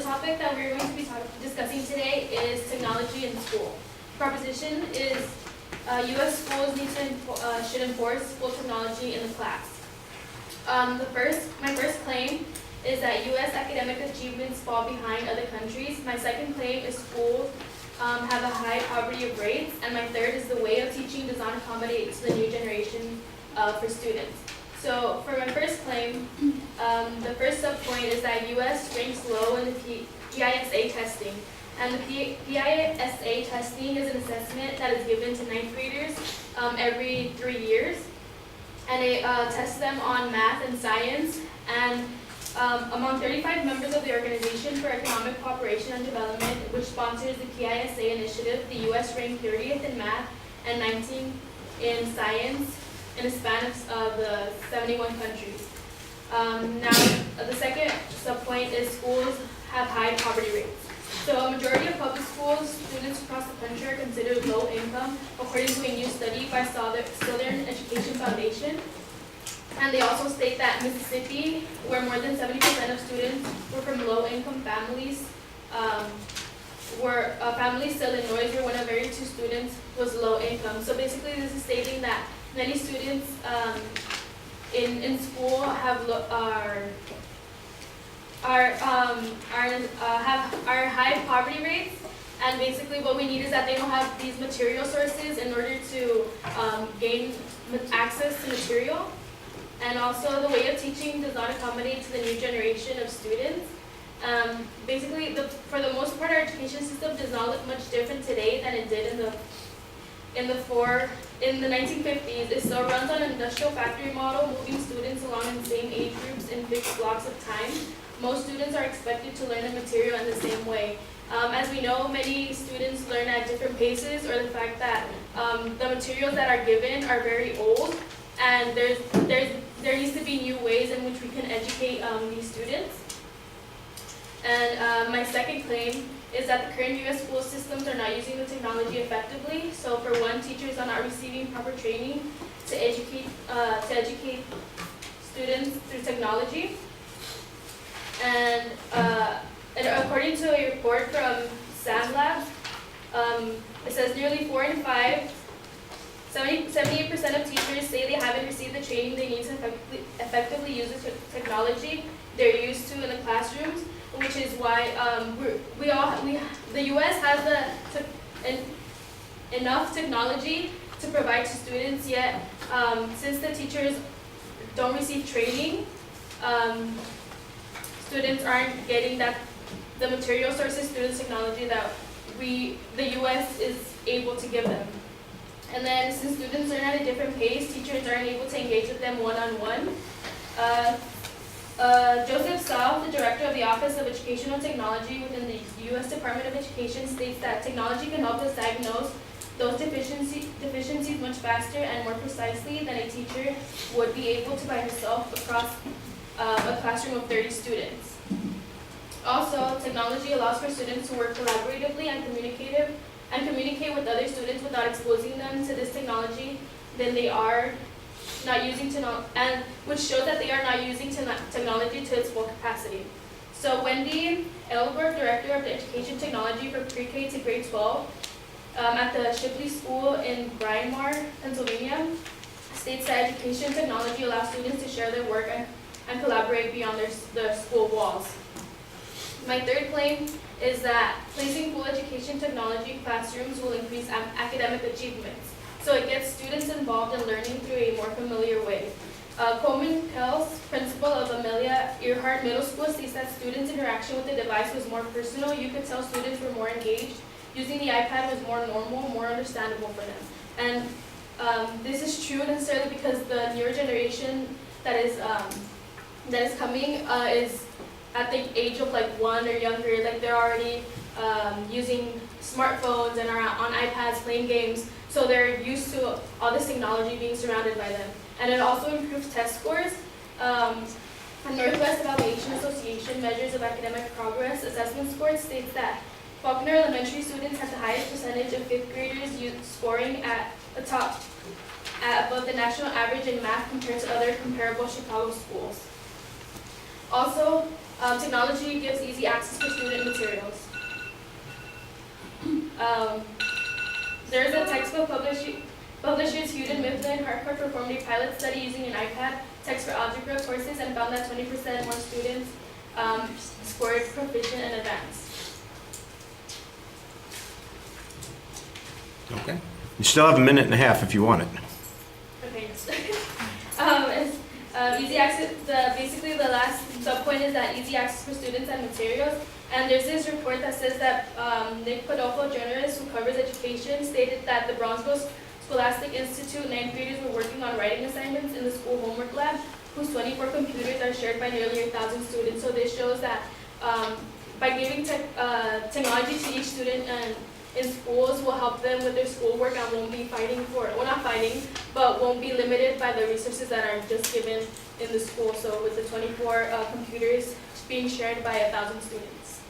topic that we're going to be discussing today is technology in school. Proposition is U.S. schools should enforce school technology in the class. My first claim is that U.S. academic achievements fall behind other countries. My second claim is schools have a high poverty of rates. And my third is the way of teaching does not accommodate to the new generation for students. So for my first claim, the first subpoint is that U.S. ranks low in the PISA testing. And the PISA testing is an assessment that is given to ninth graders every 3 years. And it tests them on math and science. And among 35 members of the Organization for Economic Cooperation and Development, which sponsors the PISA initiative, the U.S. ranked 30th in math and 19th in science in a span of the 71 countries. Now, the second subpoint is schools have high poverty rates. So a majority of public schools, students across the country are considered low income, according to a new study by Southern Education Foundation. And they also state that Mississippi, where more than 70% of students were from low-income families, families still in Illinois, where 1 of every 2 students was low income. So basically, this is stating that many students in school have high poverty rates, and basically what we need is that they don't have these material sources in order to gain access to material. And also, the way of teaching does not accommodate to the new generation of students. Basically, for the most part, our education system does not look much different today than it did in the 1950s. It still runs on an industrial factory model, moving students along in the same age groups in fixed blocks of time. Most students are expected to learn the material in the same way. As we know, many students learn at different paces, or the fact that the materials that are given are very old, and there needs to be new ways in which we can educate these students. And my second claim is that the current U.S. school systems are not using the technology effectively. So for one, teachers are not receiving proper training to educate students through technology. And according to a report from SAM it says nearly 4 in 5, 78% of teachers say they haven't received the training they need to effectively use the technology they're used to in the classrooms, which is why the U.S. has enough technology to provide to students, yet since the teachers don't receive training, students aren't getting the material sources, students' technology that the U.S. is able to give them. And then since students learn at a different pace, teachers aren't able to engage with them one-on-one. Joseph South, the director of the Office of Educational Technology within the U.S. Department of Education, states that technology can help us diagnose those deficiencies much faster and more precisely than a teacher would be able to by herself across a classroom of 30 students. Also, technology allows for students to work collaboratively and communicate with other students without exposing them to this technology. Then they are not using and which shows that they are not using technology to its full capacity. So Wendy Elberg, director of the Education Technology for Pre-K to Grade 12 at the Shipley School in Bryn Mawr, Pennsylvania, states that education technology allows students to share their work and collaborate beyond their school walls. My third claim is that placing full education technology classrooms will increase academic achievements. So it gets students involved in learning through a more familiar way. Coleman Pels, principal of Amelia Earhart Middle School, states that students' interaction with the device was more personal. You could tell students were more engaged. Using the iPad was more normal, more understandable for them. And this is true necessarily because the newer generation that is coming is at the age of like 1 or younger. Like they're already using smartphones and are on iPads playing games. So they're used to all this technology being surrounded by them. And it also improves test scores. The Northwest Evaluation Association measures of academic progress assessment scores states that Faulkner Elementary students have the highest percentage of 5th graders scoring at above the national average in math compared to other comparable Chicago schools. Also, Technology gives easy access to student materials. There is a textbook publishers Houghton, Mifflin, Hartford performed a pilot study using an iPad text for algebra courses and found that 20% more students scored proficient and advanced. Okay. You still have a minute and a half if you want it. Okay, yes. Easy access, basically the last sub-point is that easy access for students and materials. And there's this report that says that Nick Podolfo, journalist who covers education, stated that the Bronzeville Scholastic Institute 9th graders were working on writing assignments in the school homework lab, whose 24 computers are shared by nearly 1,000 students. So this shows that by giving technology to each student in schools will help them with their schoolwork and won't be fighting for, well not fighting, but won't be limited by the resources that are just given in the school. So with the 24 computers being shared by 1,000 students.